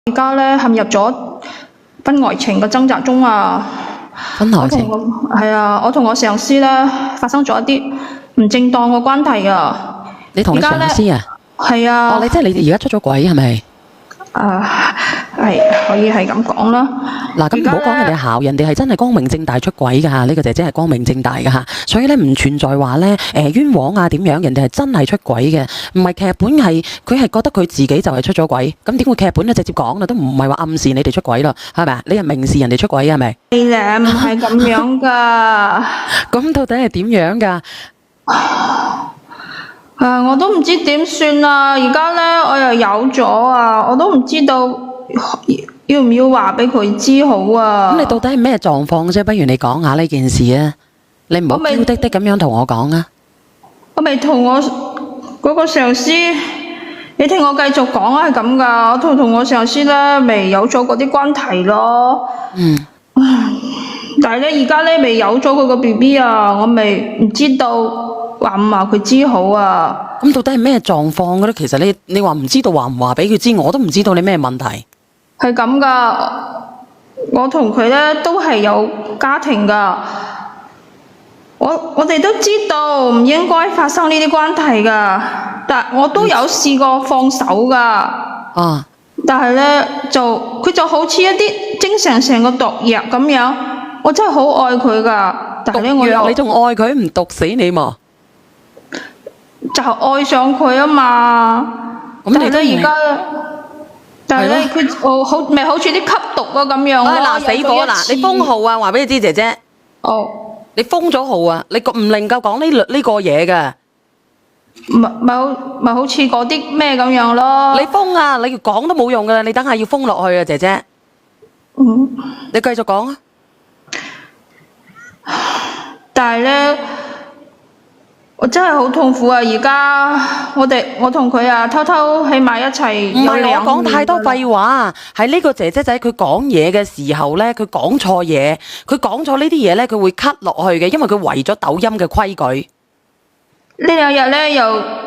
而家咧陷入咗婚外情嘅掙扎中啊！婚外情係啊，我同我上司咧發生咗一啲唔正當嘅關係啊！你同你上司啊？係啊！哦，你即係你而家出咗軌係咪？係可以係咁講啦。嗱，咁唔好講人哋姣，人哋係真係光明正大出軌噶吓，呢個姐姐係光明正大噶吓，所以咧唔存在話咧冤枉啊點樣，人哋係真係出軌嘅，唔係劇本係佢係覺得佢自己就係出咗軌，咁點會劇本咧直接講啦，都唔係話暗示你哋出軌咯，係咪啊？你係明示人哋出軌係咪？係咧，唔係咁樣噶。咁到底係點樣噶？我都唔知點算啊！而家咧我又有咗啊，我都唔知道要唔要話俾佢知好啊！咁你到底係咩狀況啫？不如你講下呢件事啊！你唔好嬌滴滴咁樣同我講啊！我咪同我嗰個上司，你聽我繼續講啊，係咁噶。我同我上司咧未有咗嗰啲關係咯。但係咧而家咧未有咗佢個 BB 啊，我咪唔知道話唔話佢知好啊。咁到底係咩狀況嘅咧？其實你話唔知道話唔話俾佢知，我都唔知道你咩問題。係咁噶，我同佢咧都係有家庭噶。我哋都知道唔應該發生呢啲關係噶，但我都有試過放手噶。但係咧佢就好似一啲精神上嘅毒藥咁樣，我真係好愛佢噶。但係咧你仲愛佢唔毒死你嘛？就愛上佢啊嘛。咁你咧而家，但係咧佢好似啲吸毒啊咁樣咯。嗱死火嗱，你封號啊！話俾你知姐姐。你封咗號啊！你唔能夠講呢個嘢㗎。咪好似嗰啲咩咁樣咯。你封啊！你講都冇用㗎，你等下要封落去啊，姐姐。你繼續講啊！但係咧，我真係好痛苦啊！而家我同佢啊偷偷喺埋一齊。唔係我講太多廢話，係呢個姐姐仔佢講嘢嘅時候咧，佢講錯嘢，佢講錯呢啲嘢咧，佢會 cut 落去嘅，因為佢違咗抖音嘅規矩。呢兩日咧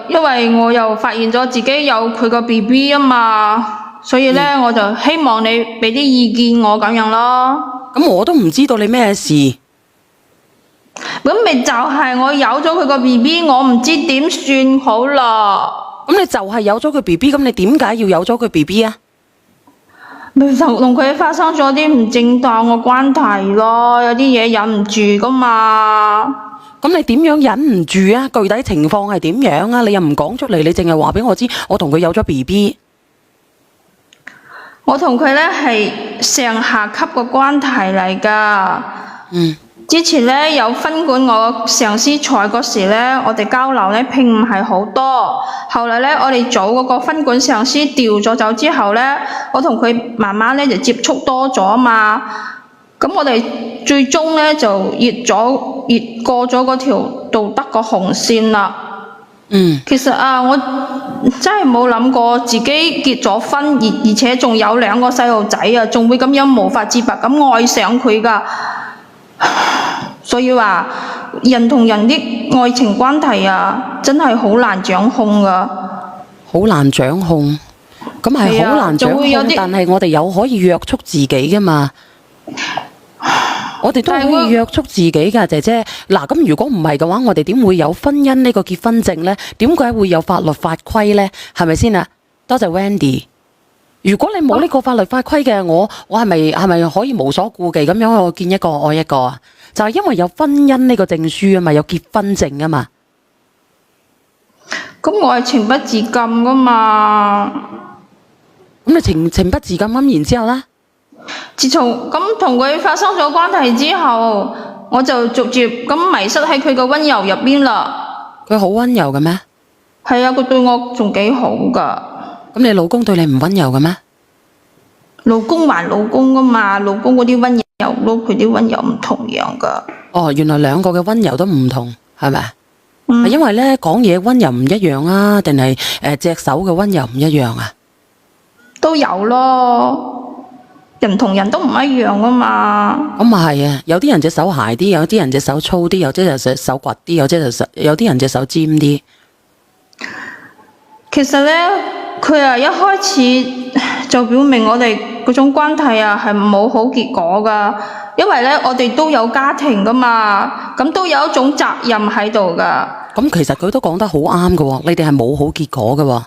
因為我又發現咗自己有佢個 BB 啊嘛，所以咧我就希望你俾啲意見我咁樣咯。咁我都唔知道你咩事。咁咪就係我有咗佢個 BB， 我唔知點算好啦。咁你就係有咗佢 BB， 咁你點解要有咗佢 BB 啊？咪就同佢發生咗啲唔正當嘅關係咯，有啲嘢忍唔住噶嘛。咁你點樣忍唔住啊？具體情況係點樣啊？你又唔講出嚟，你淨係話俾我知，我同佢有咗 BB。我同佢咧係上下級嘅關係嚟噶。之前咧有分管我上司在嗰時咧，我哋交流咧並唔係好多。後來咧，我哋組嗰個分管上司調咗走之後咧，我同佢慢慢咧就接觸多咗嘛。咁我哋最終咧就越過咗嗰條道德嘅紅線啦。其實啊，我真係冇諗過自己結咗婚，而且仲有2個細路仔啊，仲會咁樣無法自拔咁愛上佢噶。所以話人同人啲愛情關係啊，真係好難掌控噶。好難掌控，咁係好難掌控，但係我哋有可以約束自己噶嘛？我哋都可以約束自己噶，姐姐。嗱，咁如果唔係嘅話，我哋點會有婚姻呢個結婚證呢？點解會有法律法規呢？係咪先啊？多謝 Wendy。如果你冇呢個法律法規嘅，我係咪可以無所顧忌咁樣我見一個愛一個啊？就係因為有婚姻呢個證書啊嘛，有結婚證啊嘛。咁我係情不自禁噶嘛。咁你情不自禁咁，然之後呢？自從咁同佢發生咗關係之後，我就逐漸咁迷失喺佢嘅溫柔入邊啦。佢好溫柔嘅咩？係啊，佢對我仲幾好噶。咁你老公對你唔溫柔嘅咩？老公還老公噶嘛，老公嗰啲溫柔咯，佢啲溫柔唔同樣噶。哦，原來2個嘅溫柔都唔同，係咪？係因為咧講嘢溫柔唔一樣啊，定係隻手嘅溫柔唔一樣啊？都有咯。人同人都唔一樣啊嘛。咁啊係啊，有啲人隻手鞋啲，有啲人隻手粗啲，有啲人隻手滑啲，有啲人隻手尖啲。其實咧，佢啊一開始就表明我哋嗰種關係啊係冇好結果噶，因為咧我哋都有家庭噶嘛，咁都有一種責任喺度噶。咁其實佢都講得好啱噶喎，你哋係冇好結果噶喎。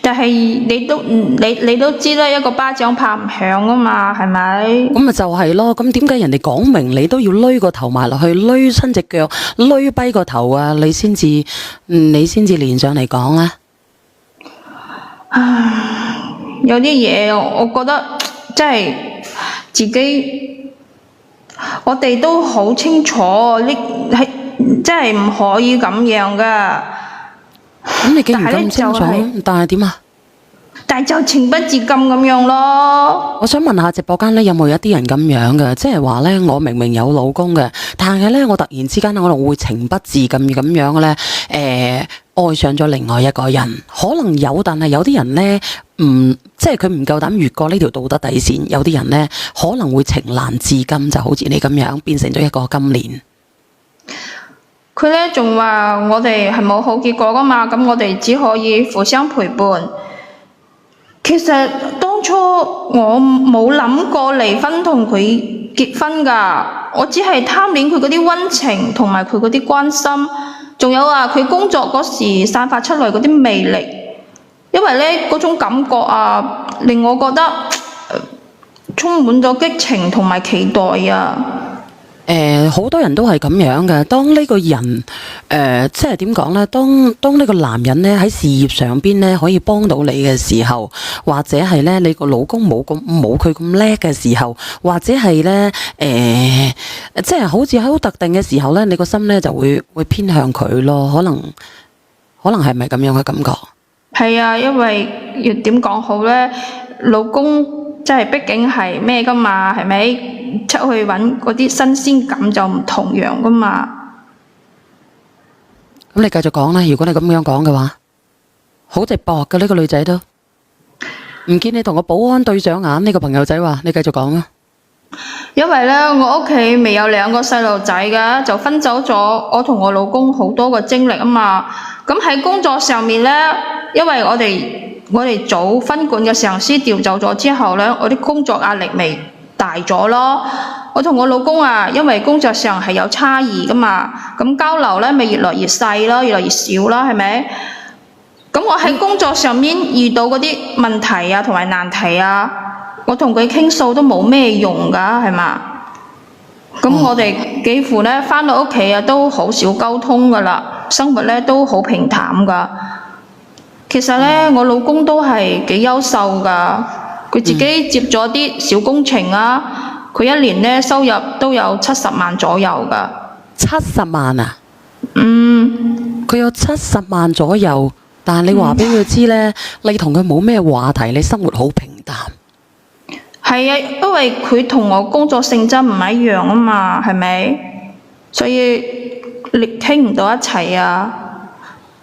但係你都知啦，一個巴掌拍唔響啊嘛，係咪？咁咪就係咯，咁點解人哋講明你都要攏個頭埋落去，攏親隻腳，攏跛個頭啊？你先至連上嚟講啊？唉，有啲嘢我覺得即係自己，我哋都好清楚呢係真係唔可以咁樣噶。咁你既然咁清楚，但係點啊？但係就情不自禁咁樣咯。我想問下直播間咧有冇一啲人咁樣嘅，即係話咧我明明有老公嘅，但係咧我突然之間我會情不自禁咁樣咧，愛上咗另外一個人，可能有，但係有啲人咧即係佢唔夠膽越過呢條道德底線，有啲人咧可能會情難自禁，就好似你咁樣變成咗一個金蓮。佢咧仲話我哋係冇好結果噶嘛，咁我哋只可以互相陪伴。其實當初我冇諗過離婚同佢結婚㗎，我只係貪戀佢嗰啲溫情同埋佢嗰啲關心，仲有啊佢工作嗰時散發出來嗰啲魅力，因為咧嗰種感覺啊令我覺得充滿咗激情同埋期待啊！好多人都係咁樣嘅。當呢個人，即係點講呢？當呢個男人呢喺事業上邊呢可以幫到你嘅時候，或者係呢你個老公冇佢咁叻嘅時候，或者係呢，即係好似喺好特定嘅時候呢，你個心呢就會偏向佢咯。可能係咪咁樣嘅感覺？係啊，因為要點講好呢？老公即係畢竟係咩噶嘛，係咪？出去揾嗰啲新鮮感就唔同樣噶嘛。咁你繼續講啦，如果你咁樣講嘅話，好直白嘅呢個女仔都唔見你同個保安對上眼。呢個朋友仔話：你繼續講啊。因為呢，我屋企未有2個細路仔㗎，就分走咗我同我老公好多個精力啊嘛。咁喺工作上面呢，因為我哋組分管嘅上司調走咗之後呢，我啲工作壓力咪大咗咯。我同我老公啊，因為工作上係有差異噶嘛，咁交流呢咪越來越細咯，越來越少啦，係咪？咁我喺工作上面遇到嗰啲問題啊，同埋難題啊，我同佢傾訴都冇咩用噶，係嘛？咁我哋幾乎呢返到屋企啊，都好少溝通噶啦，生活呢都好平淡噶。其實呢，我老公都係幾優秀噶。佢自己接咗啲小工程啊，佢一年呢收入都有70萬左右噶。70萬啊？佢有70萬左右，但係你話俾佢知呢，你同佢冇咩話題，你生活好平淡。係啊，因為佢同我工作性質唔一樣啊嘛，係咪？所以你傾唔到一齊啊。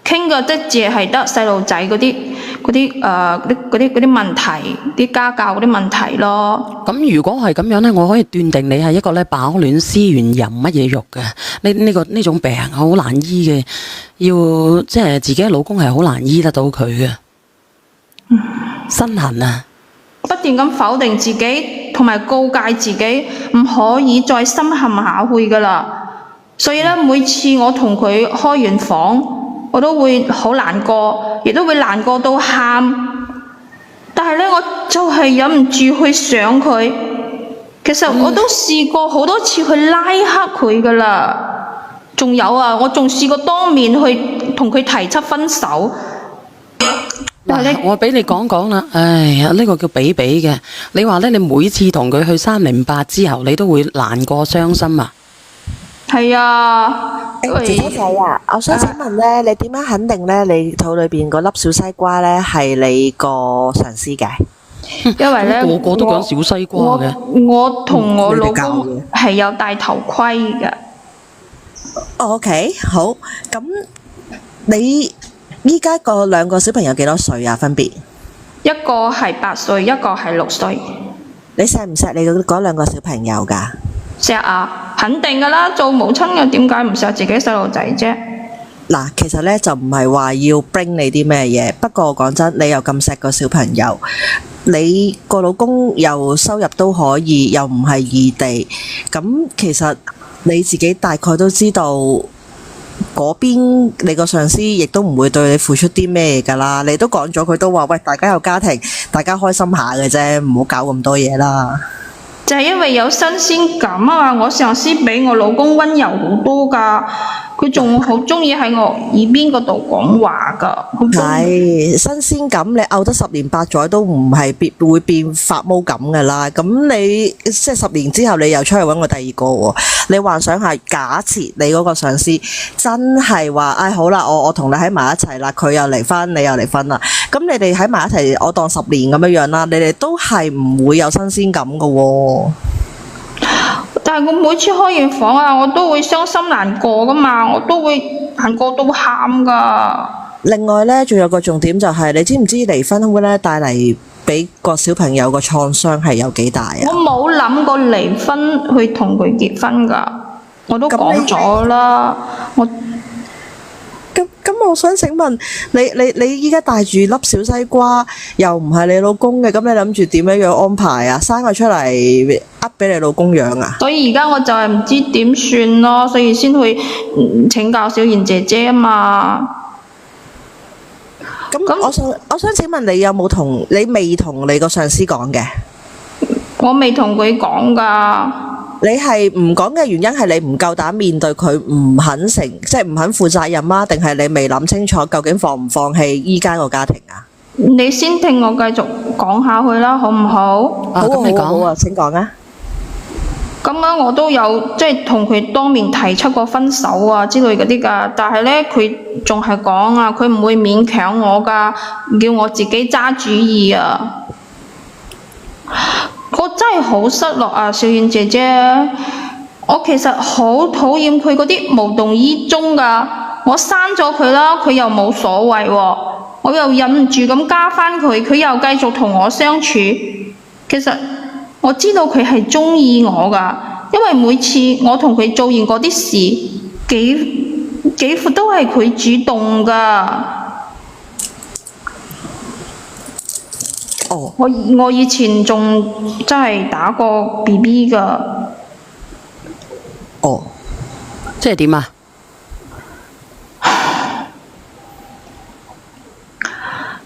傾嘅即係得細路仔嗰啲問題，啲家教嗰啲問題咯。咁如果係咁樣呢，我可以斷定你係一個呢飽暖思完淫乜嘢肉嘅。呢種病好難醫嘅，要即係自己嘅老公係好難醫得到佢嘅。身痕啊！不斷咁否定自己，同埋告誡自己唔可以再深陷下去噶啦。所以呢，每次我同佢開完房，我都會好難過，亦都會難過到喊。但係呢，我就係忍唔住去想佢。其實我都試過好多次去拉黑佢噶啦。仲有啊，我仲試過當面去同佢提出分手。我俾你講講啦。哎呀，呢個叫比比嘅。你話呢，你每次同佢去308之後，你都會難過傷心啊？係啊，姐姐仔啊，我想請問呢，你點樣肯定呢？你肚裏邊嗰粒小西瓜呢係你個上司嘅？因為呢，個個都講小西瓜嘅。我同我老公係有戴頭盔嘅。OK， 好。咁你依家個2個小朋友幾多歲啊？分別？一個係8歲，一個係6歲。你錫唔錫你嗰2個小朋友㗎？錫啊，肯定㗎啦！做母親嘅點解唔錫自己細路仔啫？嗱，其實咧就唔係話要 bring 你啲咩嘢，不過講真，你又咁錫個小朋友，你個老公又收入都可以，又唔係異地，咁其實你自己大概都知道嗰邊你個上司亦都唔會對你付出啲咩㗎啦。你都講咗，佢都話喂，大家有家庭，大家開心下嘅啫，唔好搞咁多嘢啦。就係因為有新鮮感啊嘛，我上司比我老公溫柔好多㗎，佢仲好中意喺我耳邊嗰度講話㗎。係新鮮感，你漚得10年8載都唔係會變發毛感㗎啦。咁你即係10年之後，你又出去揾個第二個喎。你幻想下，假設你嗰個上司真係話，唉好啦，我同你喺埋一齊啦，佢又離婚，你又離婚啦。咁你哋喺埋一齊，我當10年咁樣樣啦，你哋都係唔會有新鮮感㗎喎。但係我每次開完房啊，我都會傷心難過噶嘛，我都會難過到喊噶。另外呢，仲有個重點就係，你知唔知離婚會咧帶嚟俾個小朋友個創傷係有幾大啊？我冇諗過離婚去同佢結婚噶，我都講咗啦。咁我想請問你依家帶住粒小西瓜，又唔係你老公嘅，咁你諗住點樣安排啊？生佢出嚟俾你老公養啊？所以而家我就係唔知點算咯，所以先去請教小賢姐姐啊嘛。咁我想請問你有冇你未同你個上司講嘅？我未同佢講㗎。你係唔講嘅原因係你唔夠膽面對佢，唔肯即係唔肯負責任啊？定係你未諗清楚究竟放唔放棄依家個家庭啊？你先聽我繼續講下去啦，好唔好？好啊，好啊，請講啊！咁樣我都有即係同佢當面提出過分手啊之類嗰啲㗎，但係呢，佢仲係講啊，佢唔會勉強我㗎，叫我自己揸主意啊！我真係好失落啊，小燕姐姐，我其實好討厭佢嗰啲無動於衷㗎，我刪咗佢啦，佢又冇所謂喎，我又忍唔住咁加返佢，佢又繼續同我相處。其實我知道佢係中意我㗎，因為每次我同佢做完嗰啲事，幾乎都係佢主動㗎。哦，我以前仲真係打過 BB 㗎。哦，即係點啊？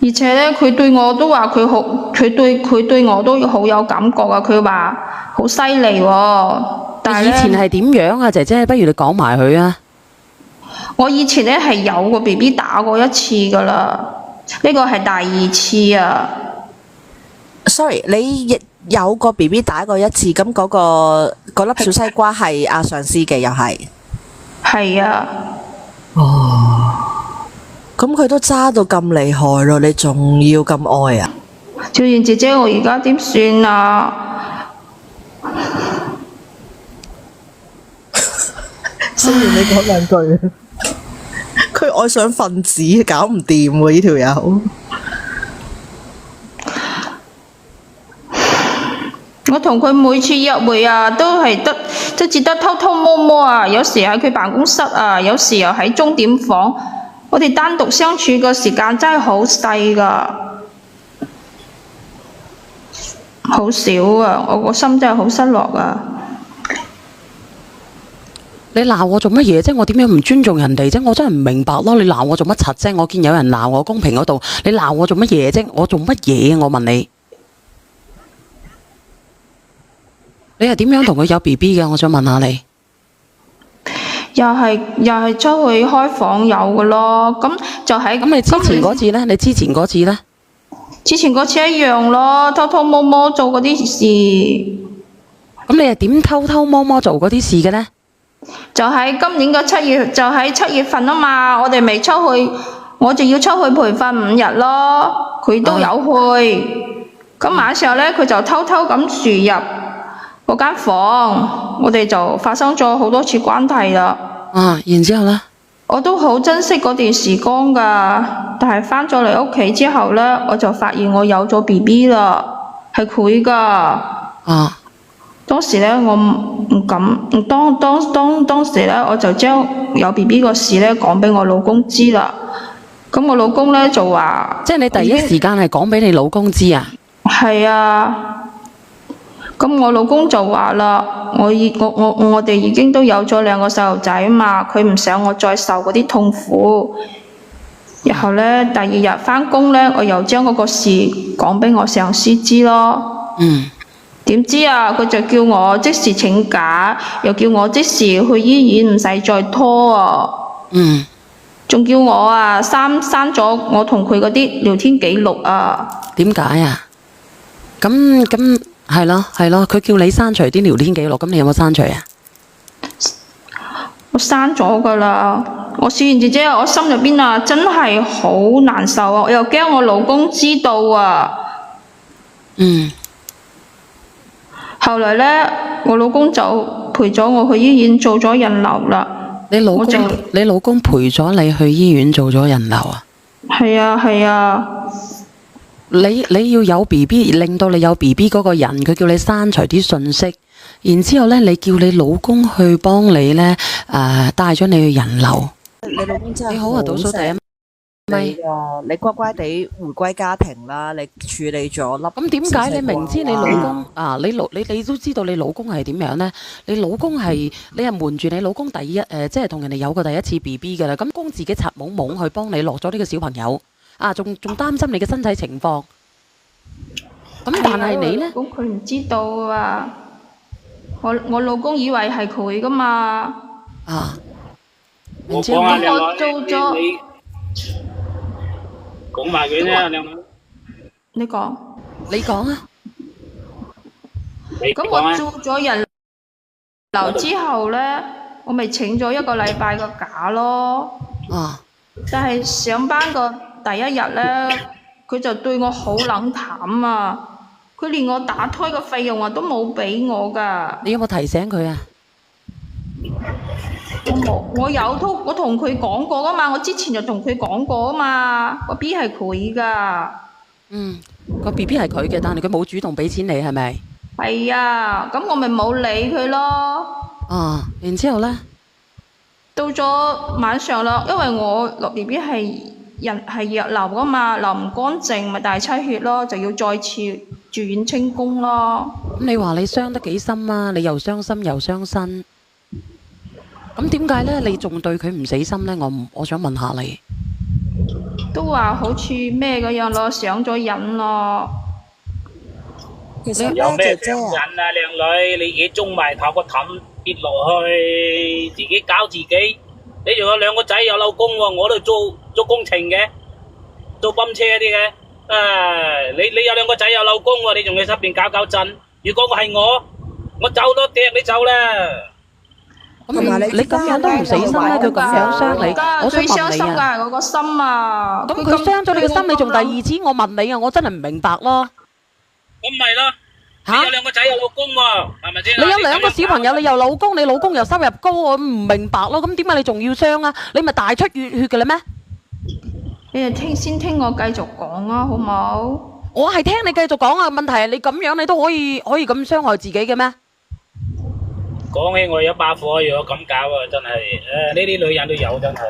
而且呢，佢對我都話佢對我都好有感覺啊！佢話好犀利喎。但係以前係點樣啊，姐姐？不如你講埋佢啊！我以前呢係有個 BB 打過一次㗎啦，呢個係第2次啊。Sorry， 你亦有個 BB 打過一次，咁嗰粒小西瓜係阿上司嘅，又係。係啊。哦。咁佢都揸到咁厲害咯，你仲要咁愛啊？小燕姐姐，我而家點算啊？雖然你講兩句，佢愛上分子，搞唔掂喎呢條友。我同佢每次約會啊，都只得偷偷摸摸啊，有時喺佢辦公室啊，有時又喺鐘點房。我哋單獨相處嘅時間真係好細㗎，好少啊！我個心真係好失落啊！你鬧我做乜嘢啫？我點樣唔尊重人哋啫？我真係唔明白咯！你鬧我做乜柒啫？我見有人鬧我公屏嗰度，你鬧我做乜嘢啫？我做乜嘢啊？我問你，你係點樣同佢有 BB 嘅？我想問下你。又係出去開房有嘅咯，咁就喺咁你之前嗰次呢？你之前嗰次呢？之前嗰次一樣咯，偷偷摸摸做嗰啲事。咁你係點偷偷摸摸做嗰啲事嘅呢？就喺今年嘅7月，就喺7月份啊嘛，我哋未出去，我就要出去培訓5日咯，佢都有去。咁晚上呢，佢就偷偷咁住入嗰間房，我哋就發生咗好多次關係啦。然之後呢？我都好珍惜嗰段時光㗎，但係返咗嚟屋企之後呢，我就發現我有咗 BB 啦，係佢㗎。當時咧，我唔敢，當時咧，我就將有 BB 個事咧講俾我老公知啦。咁我老公咧就話，即係你第一時間係講俾你老公知啊？係啊。咁我老公就話啦，我哋已經都有咗2個細路仔啊嘛，佢唔想我再受嗰啲痛苦。然後咧，第2日返工咧，我又將嗰個事講俾我上司知咯。點知啊，佢就叫我即時請假，又叫我即時去醫院，唔使再拖啊。仲叫我啊刪咗我同佢嗰啲聊天記錄啊。點解啊？咁係咯，佢叫你刪除啲聊天記錄，咁你有冇刪除啊？我刪咗噶啦。我試完姐姐，我心入邊啊真係好難受啊，我又驚我老公知道啊。後來呢，我老公就陪咗我去醫院做咗人流啦。你老公陪咗你去醫院做咗人流啊？係啊。你要有 BB， 令到你有 BB 嗰個人，佢叫你刪除啲信息，然之後呢，你叫你老公去幫你呢，帶咗你去人流。你老公真係你好啊，倒數第一咪你乖乖地回歸家庭啦，你處理咗粒。咁點解你明知你老公你都知道你老公係點樣呢？你老公係你係瞞住你老公即係同人哋有過第一次 BB 㗎啦。咁公自己擦懵懵去幫你落咗呢個小朋友仲擔心你嘅身體情況。咁但係你呢？咁佢唔知道啊！我老公以為係佢㗎嘛。我講啊，靚女，你講埋佢啦，靚女。你講啊！咁我做咗人流之後呢，我咪請咗1個禮拜個假咯。但係上班個第1日呢，佢就對我好冷淡啊！佢連我打胎個費用都冇俾我㗎。你有冇提醒佢啊？我同佢講過㗎嘛，我之前就同佢講過啊嘛，個 B 係佢㗎。個 BB 係佢嘅，但係佢冇主動俾錢你係咪？係啊，咁我咪冇理佢咯。然之後呢？到咗晚上啦，因為我落 BB 係藥流㗎嘛，流唔乾淨咪大出血咯，就要再次住院清宮咯。咁你話你傷得幾深啊？你又傷心又傷身。咁點解呢？你仲對佢唔死心呢？我想問下你。都話好似咩嗰樣咯，上咗癮咯。其實有咩上癮啊，靚女？你自己中埋頭個氹跌落去，自己搞自己。你仲有2個仔有老公喎，我都做工程嘅，做泵車啲嘅。你有2個仔有老公喎，你仲喺出邊搞震？如果係我走都掟你走啦。同埋你咁樣都唔死心咧？佢咁樣傷你，我想最傷問你心㗎係我個心啊！咁佢傷咗你嘅心，你仲第2次？我問你啊，我真係唔明白咯。咁咪咯，你有2個仔有老公喎，係咪先？你有2個小朋友，你又老公，你老公又收入高，我唔明白咯。咁點解你仲要傷啊？你咪大出血嘅啦咩？你哋先聽我繼續講啊，好冇？我係聽你繼續講啊。問題係你咁樣，你都可以咁傷害自己嘅咩？講起我有把火，如果咁搞啊，真係，呢啲女人都有真係，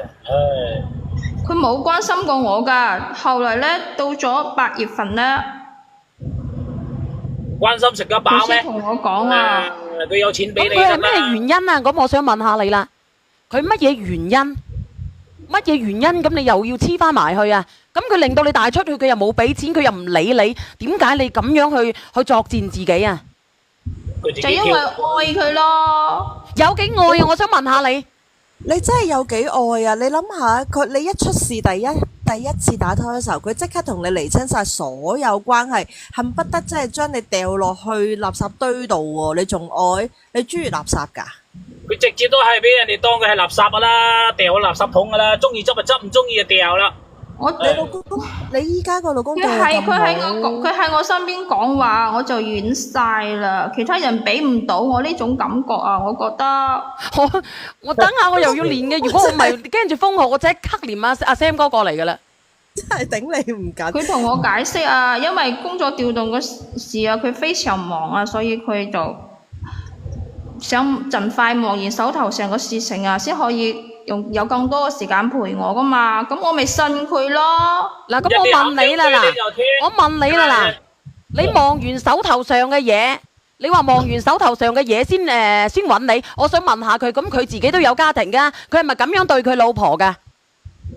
佢冇關心過我㗎，後來呢，到咗8月份呢，關心食得飽咩？佢先同我講啊。佢有錢俾你佢係咩原因啊？咁我想問下你啦，佢乜嘢原因？咁你又要黐翻埋去啊？咁佢令到你大出血，佢又冇俾錢，佢又唔理你，點解你咁樣去作戰自己啊？就因為愛佢咯。有幾愛啊？我想問下你，你真係有幾愛啊？你諗下，你一出事第一次打胎嘅時候，佢即刻同你釐清晒所有關係，恨不得即係將你掉落去垃圾堆度喎。你仲愛？你中意垃圾㗎？佢直接都係俾人哋當佢係垃圾噶啦，掉喺垃圾桶噶啦，中意執就執，唔中意就掉啦。你老公，你依家個老公對你咁好，佢喺我身邊講話，我就軟晒啦。其他人俾唔到我呢種感覺啊，我覺得。我等下我又要練嘅，如果我唔係驚住封學，我即刻連阿 Sam 哥過嚟噶啦。真係頂你唔緊。佢同我解釋啊，因為工作調動嘅事啊，佢非常忙啊，所以佢就想盡快忙完手頭上嘅事情啊，先可以有更多嘅時間陪我噶嘛。咁我咪信佢咯。嗱，咁我問你啦，我問你啦，嗱，你忙完手頭上嘅嘢，你話忙完手頭上嘅嘢先揾你，我想問下佢，咁佢自己都有家庭噶，佢係咪咁樣對佢老婆噶？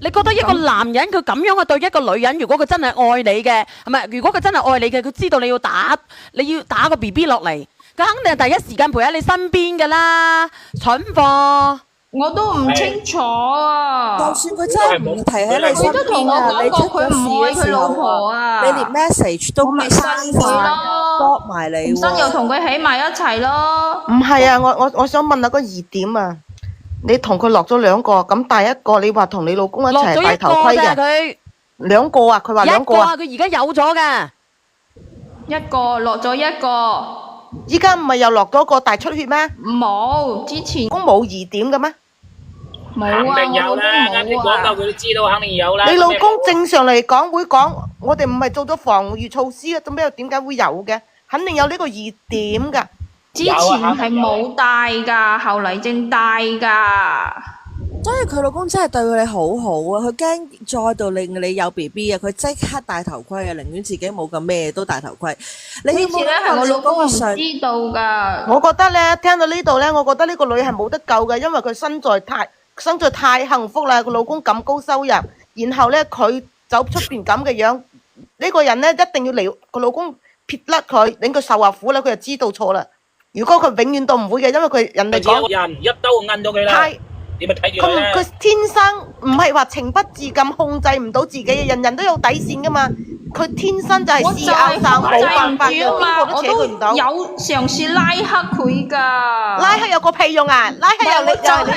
你覺得一個男人佢咁樣去對一個女人，如果佢真係愛你嘅，係咪？如果佢真係愛你嘅，佢知道你要打個 BB 落嚟，佢肯定係第一時間陪喺你身邊噶啦，蠢貨！我都唔清楚啊。就算佢真係唔提起你身邊啊，你出咗事嘅時候啊，你連 message 都未刪晒，block 埋你喎。新又同佢喺埋一齊咯。唔係啊，我想問下個疑點啊。你同佢落咗2個，咁第一個你話同你老公一齊戴頭盔嘅，佢2個啊，佢話2個啊，佢而家有咗嘅，一個落咗一個，依家唔係又落咗個大出血咩？冇，之前公冇疑點嘅咩？冇啊，肯定有啦，啱先講到佢都知道，肯定有啦。你老公正常嚟講會講，我哋唔係做咗防禦措施啊，做咩點解會有嘅？肯定有呢個疑點㗎。之前係冇戴㗎，後嚟正戴㗎。所以佢老公真係對你好好啊！佢驚再度令你有 BB 啊！佢即刻戴頭盔啊！寧願自己冇咁咩都戴頭盔。你呢次咧係我老公唔知道㗎。我覺得咧，聽到呢度咧，我覺得呢個女係冇得救嘅，因為佢身在太幸福啦，個老公咁高收入，然後咧佢走出邊咁嘅樣，呢個人咧一定要離個老公撇甩佢，令佢受下苦啦，佢就知道錯啦。如果佢永遠都唔會嘅，因為佢人哋講人一刀摁咗佢啦。你咪睇住佢咧。佢天生唔係話情不自禁控制唔到自己嘅，人人都有底線噶嘛。佢天生就係試拗生，冇辦法嘅，邊個都扯佢唔到。我有嘗試拉黑佢㗎。拉黑有個屁用啊！拉黑又你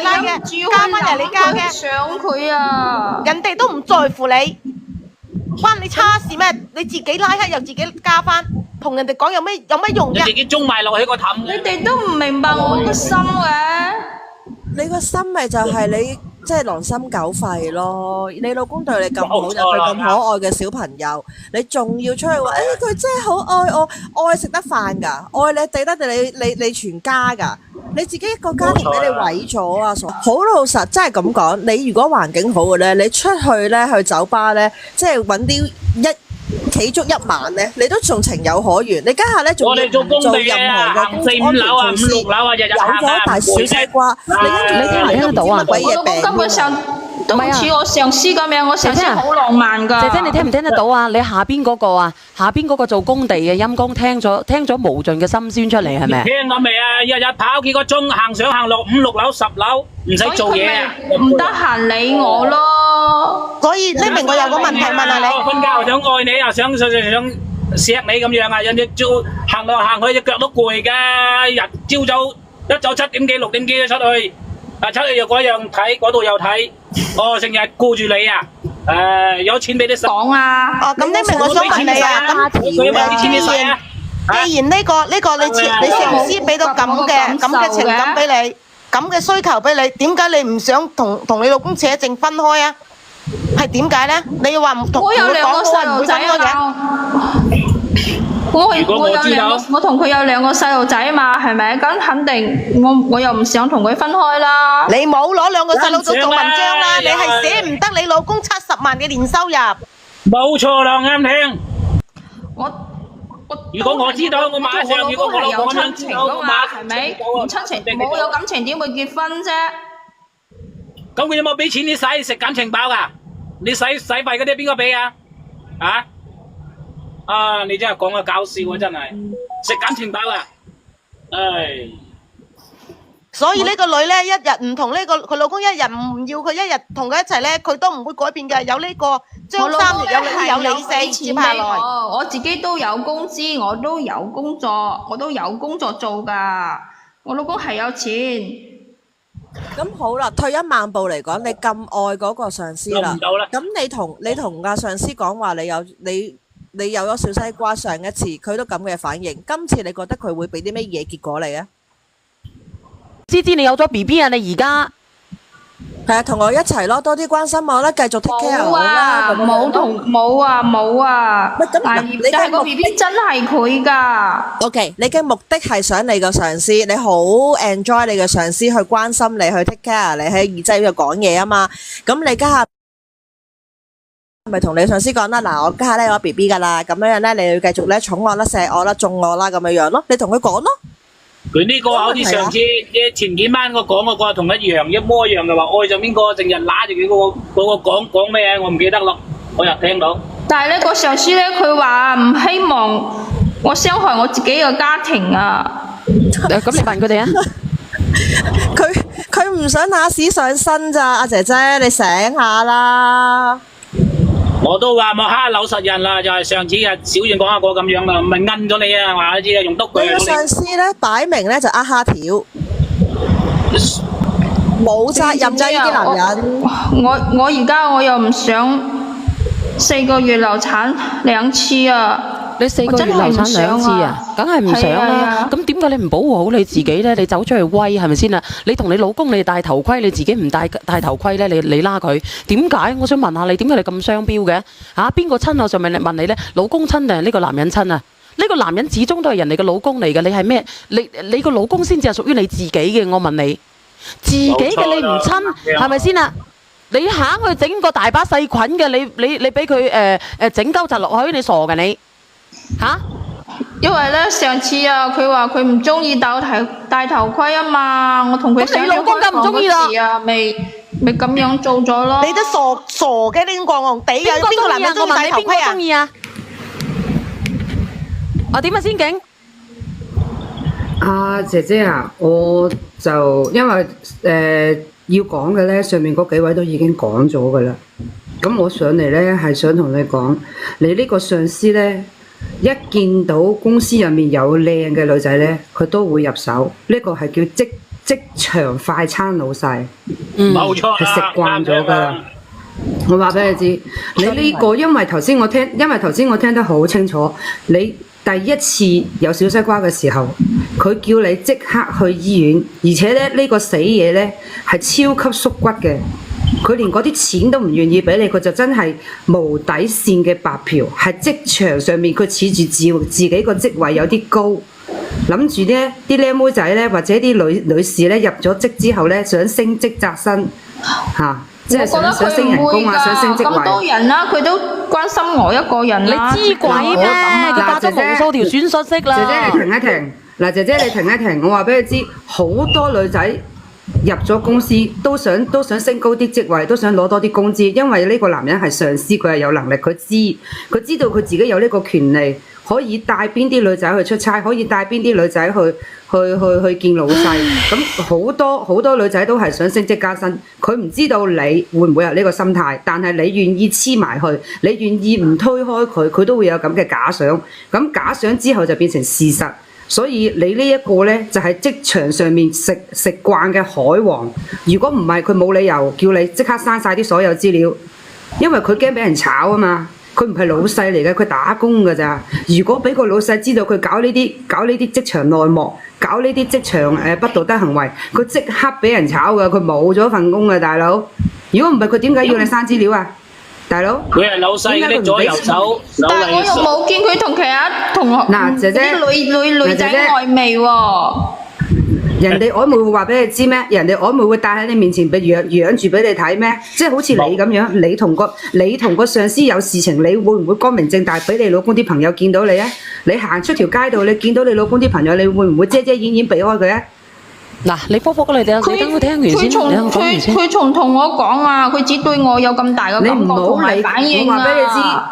拉嘅，加分又你加嘅。想佢啊！人哋都唔在乎你，關你叉事咩？你自己拉黑又自己加翻，同人哋講有咩用啫？你自己中埋落去個氹。你哋都唔明白我個心嘅。你個心咪就係你即係狼心狗肺咯！你老公對你咁好，有佢咁可愛嘅小朋友，你仲要出去話，佢真係好愛我，愛食得飯㗎，愛你地得你全家㗎，你自己一個家庭俾你毀咗啊！好老實，真係咁講，你如果環境好嘅咧，你出去咧去酒吧咧，即係揾啲企足一晚咧，你都仲情有可原。你家下咧仲要做任何嘅安全措施，有咗大小西瓜，你聽唔聽得到啊？鬼嘢病根本上都唔似我上司咁樣，我上司好浪漫㗎。姐姐你聽唔聽得到啊？你下邊嗰個啊，下邊嗰個做工地嘅陰公聽咗無盡嘅心酸出嚟係咪？聽咗未啊？日日跑幾個鐘，行上行落5、6樓、10樓，唔使做嘢啊！唔得閒理我咯。所以呢明我有個問題問下你。我瞓覺又想愛你，又想錫你咁樣啊！人哋行來行去隻腳都攰㗎，朝早一早7點幾6點幾出去，出去又嗰樣睇，嗰度又睇，成日顧住你啊！有錢俾你使。講啊！咁呢明我想問你啊，咁既然呢個你上司俾到咁嘅情感俾你，咁嘅需求俾你，點解你唔想同你老公扯證分開啊？係點解咧？你要話唔同佢講好係唔會分開嘅。我同佢有2個細路仔嘛，係咪？咁肯定我又唔想同佢分開啦。你冇攞2個細路仔做文章啦，你係寫唔得你老公70萬嘅年收入。冇錯啦，啱聽。如果我知道，我馬上如果我老公咁樣知道，我馬上係咪？冇親情，冇有感情點會結婚啫？咁佢有冇俾錢你使食感情包㗎？你使費嗰啲邊個俾啊？你真係講得搞笑啊！真係食感情包啊！所以呢個女咧，一日唔同呢個佢老公，一日唔要佢，一日同佢一齊咧，佢都唔會改變嘅。有呢個張3月有理四接下來。我自己都有工資，我都有工作做㗎。我老公係有錢。咁好啦，退一萬步嚟講，你咁愛嗰個上司啦，咁你同阿上司講話，你有咗小西瓜，上一次佢都咁嘅反應，今次你覺得佢會俾啲咩嘢結果你啊？芝芝，你有咗 BB 啊？你而家係啊，同我一齊咯，多啲關心我啦，繼續 take care 冇我啦。啊，咁樣冇啊，喂咁但你係個 B B 真係佢㗎。OK，你嘅目的係想你個上司，你好 enjoy 你嘅上司去關心你，去 take care 你，喺耳仔度講嘢啊嘛。咁你家下咪同你上司講啦，嗱，我家下咧有 B B 㗎啦，咁樣樣咧，你要繼續咧寵我啦、錫我啦、縱我啦，咁樣樣咯。你同佢講咯。佢呢個好似上次前幾晚我講嗰個同一模一樣嘅話，愛上邊個，成日揦住佢嗰個講咩啊？我唔記得咯，我又聽到。但係呢個上司咧，佢話唔希望我傷害我自己嘅家庭啊。咁你問佢哋啊？佢唔想拿屎上身咋，阿姐姐你醒下啦。我都話冇蝦老實人啦，就係上次啊小遠講下個咁樣啦，咪奀咗你啊，話你知啊，用篤你個上司咧擺明咧就蝦條，冇責任啫呢啲男人。我而家我又唔想4個月流產2次啊！你4個月流產2次啊？梗係唔想啦。咁點解你唔保護好你自己呢？你走出去威係咪先啊？你同你老公你戴頭盔，你自己唔戴頭盔呢？你拉佢點解？我想問下你，點解你咁雙標嘅？嚇邊個親啊？上面問你呢？老公親定係呢個男人親啊？呢個男人始終都係人哋嘅老公嚟嘅，你係咩？你個老公先至係屬於你自己嘅。我問你，自己嘅你唔親係咪先啊？你硬去整個大把細菌嘅，你俾佢整鳩窒落去，你傻嘅你嚇？因為咧上次啊，佢話佢唔中意戴頭盔啊嘛，我同佢咁你老公咁唔中意啦，咪咁樣做咗咯。你都傻嘅，你咁戇戇地啊！邊個男人中意戴頭盔啊？中意啊？啊點啊先景？姐姐啊，我就因為要講嘅咧，上面嗰幾位都已經講咗噶啦。咁我上嚟咧係想同你講，你呢個上司咧，一見到公司入面有靚嘅女仔咧，佢都會入手。呢個係叫職場快餐老細，冇錯啦，係食慣咗噶啦。我話俾你知，你呢個因為頭先我聽得好清楚，你第一次有小西瓜嘅時候，佢叫你即刻去醫院，而且咧呢個死嘢咧係超級縮骨嘅，佢連嗰啲錢都唔願意俾你，佢就真係無底線嘅白嫖，係職場上面佢恃住自己個職位有啲高，諗住呢啲靚妹仔咧或者啲女士咧入咗職之後咧想升職扎薪嚇。即係想升人工啊，想升職位。咁多人啦，佢都關心我一個人啦。你知鬼咩？佢打咗無數條選述息啦。姐姐你停一停，嗱姐姐你停一停，我話俾你知，好多女仔入咗公司都想升高啲職位，都想攞多啲工資，因為呢個男人係上司，佢係有能力，佢知道佢自己有呢個權利，可以帶邊啲女仔去出差，可以帶邊啲女仔去見老細。咁好多女仔都係想升職加薪，佢唔知道你會唔會有呢個心態，但係你願意黐埋去，你願意唔推開佢，佢都會有咁嘅假想。咁假想之後就變成事實。所以你呢一個呢，就係職場上面食慣嘅海王。如果唔係，佢冇理由叫你即刻刪晒啲所有資料，因為佢驚俾人炒啊嘛。佢唔係老細嚟嘅，佢打工㗎咋。如果俾個老細知道佢搞呢啲職場內幕，搞呢啲職場不道德行為，佢即刻俾人炒㗎，佢冇咗份工㗎，大佬。如果唔係，佢點解要你刪資料啊？大佬，佢係老細嘅左右手，但係我又冇見佢同其他同學嗱姐姐啲女仔曖昧喎。人哋曖昧會話俾你知咩？人哋曖昧會帶喺你面前俾養住俾你睇咩？即係好似你咁樣，你同個上司有事情，你會唔會光明正大俾你老公啲朋友見到你啊？你行出條街度，你見到你老公啲朋友，你會唔會遮遮掩掩避開佢啊？嗱，你科你等佢聽完先，佢從同我講啊，佢只對我有咁大嘅感覺同埋反應啊！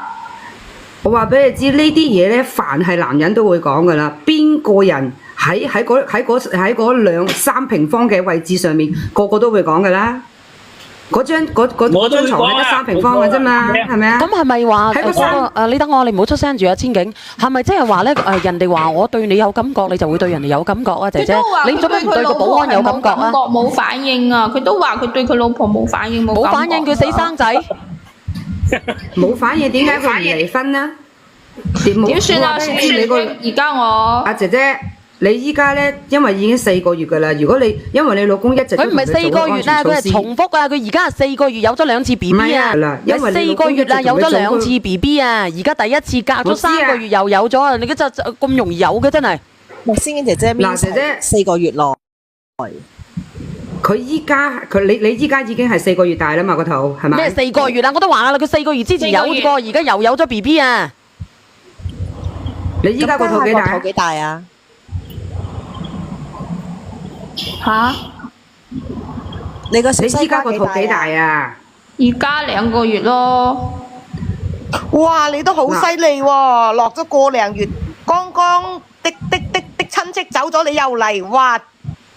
我話俾你知，呢啲嘢咧，凡係男人都會講噶啦。邊個人喺嗰2-3平方嘅位置上面，個個都會講噶啦。嗰張床係得3平方嘅啫嘛，係咪啊？咁係咪話你等我，你唔好出聲住啊，千景。係咪即係話咧？人哋話我對你有感覺，你就會對人哋有感覺啊，姐姐。你做咩唔對個保安有感覺啊？冇反應啊！佢都話佢對佢老婆冇反應，冇反應，佢死生仔。冇反應，點解佢唔離婚呢？點算啊？而家我阿姐姐，你依家咧，因為已經4個月㗎啦。如果你因為你老公一直都佢唔係4個月啦，佢係重複啊！佢而家係4個月有咗2次 B B 啊，因為4個月啦有咗2次 B B 啊，而家第一次隔咗3個月又有咗啊！你嘅就咁容易有嘅真係。仙經姐姐嗱，姐姐4個月內，佢依家你依家已經係4個月大啦嘛個肚係咪？咩4個月啦？我都話啦，佢4個月之前有過，而家又有咗 B B 啊！你依家個肚幾大啊？嚇！你個小依家個肚幾大啊？而家2個月咯。哇！你都好犀利喎，落咗個零月，剛剛的親戚走咗，你又嚟，哇！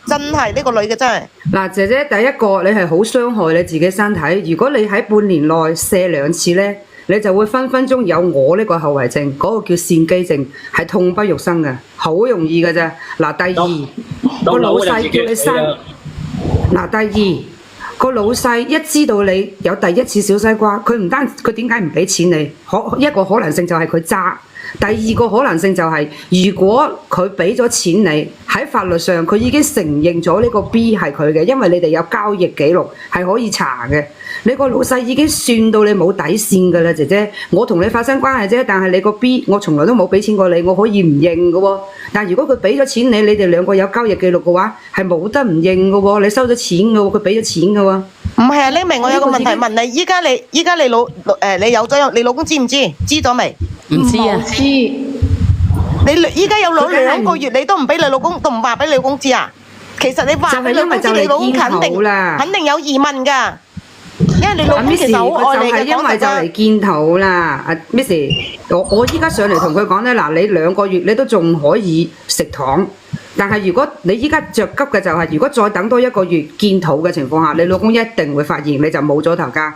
真係呢個女嘅真係。嗱，姐姐第一個你係好傷害你自己身體。如果你喺半年內射2次咧，你就會分分鐘有我呢個後遺症，嗰個叫腺肌症，係痛不欲生嘅，好容易嘅啫。嗱，第二個老細叫你生。嗱，第二個老細一知道你有第一次小西瓜，佢唔單佢點解唔俾錢你？一個可能性就係佢揸。第二個可能性就係、如果佢俾咗錢你，喺法律上佢已經承認咗呢個 B 係佢嘅，因為你哋有交易記錄係可以查嘅。你個老細已經算到你冇底線㗎啦，姐姐。我同你發生關係啫，但係你個 B 我從來都冇俾錢過你，我可以唔認㗎喎。但係如果佢俾咗錢你，你哋兩個有交易記錄嘅話，係冇得唔認㗎喎。你收咗錢㗎喎，佢俾咗錢㗎喎。唔係啊，呢明我有個問題問你，依家你你有咗你老公知唔知？知咗未？唔知啊。知。你依家有2個月，你都唔俾你老公，都唔話俾你老公知啊？其實你話俾你老公知，你老公肯定有疑問㗎。因為你老公其實好愛你嘅，因為就嚟見肚啦，阿 Miss，我依家上嚟同佢講咧，嗱，你2個月你都仲可以食糖，但係如果你依家着急嘅就係，如果再等多1個月見肚嘅情況下，你老公一定會發現你就冇咗頭家。